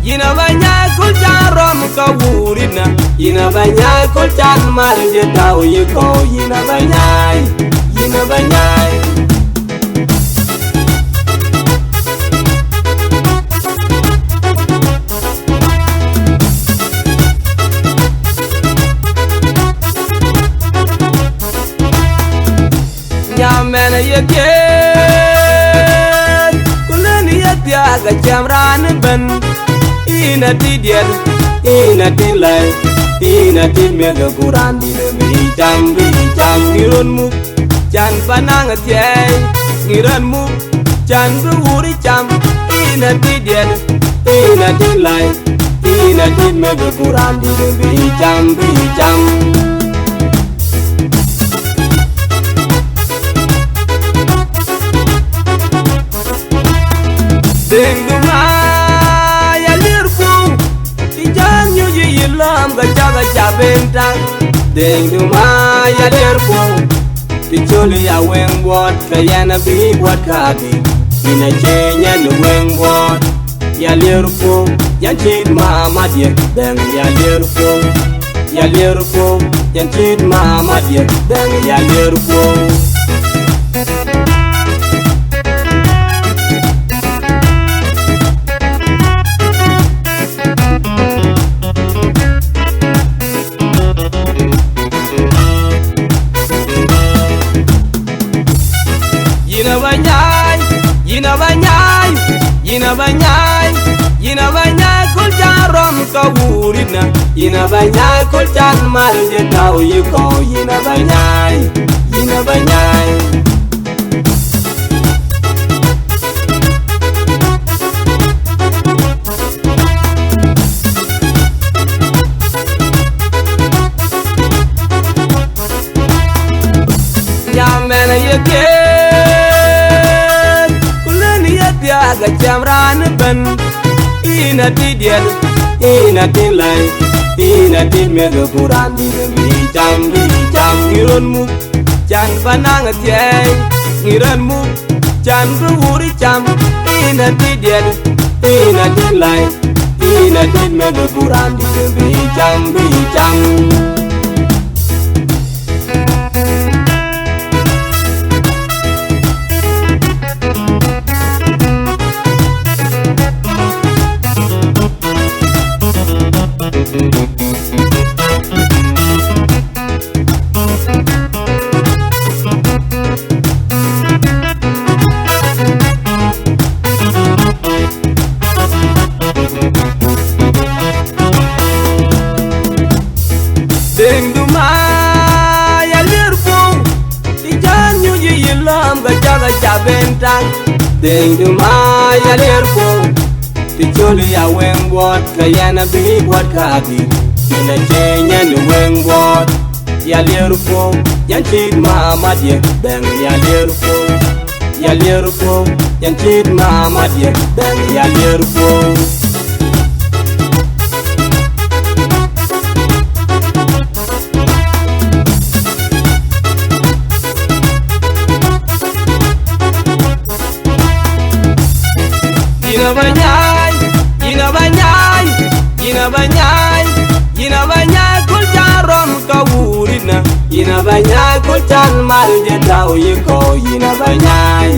yina banyai kulchan rom kawurina yina banyai kulchan marje tau yiko yina banyai Nyamena yeken kuleni yatiaga jamran ben ina tidian ina tilai ina timega kuran dina bijam ngiron mu jan panang tiai ngiron mu jan buuri jam ina tidian ina tilai ina timega kuran dina bijam Dengduma ya lirfu Tijan nyuji ilam gaja bentang Dengduma ya lirfu Ticholi ya wengbot Kayana bi buat kabi Ina chenya ni wengbot Ya lirfu Yan chid mama dia Deng ya lirfu Yan chid mama dia Deng ya lirfu Yina banyai kulchan rom kawurina Yina banyai kulchan marje tau yiko Yina banyai Nyamena yeken kuleni yatiaga jamran ben ina tidian ina tilai ina timega kuran dina bijam ngiron mu jan panang tiai ngiron mu jan buuri jam ina tidian ina tilai ina timega kuran dina bijam Dengduma ya lirfu Tijan nyuji ilam gaja bentang Dengduma ya lirfu Ticholi ya wengbot Kayana bi buat kabi Ina chenya ni wengbot Ya lirfu Yan chid mama dia Deng ya lirfu Yan chid mama dia Deng ya lirfu Yina banyai kulchan rom kawurina Yina banyai kulchan marje tau yiko Yina banyai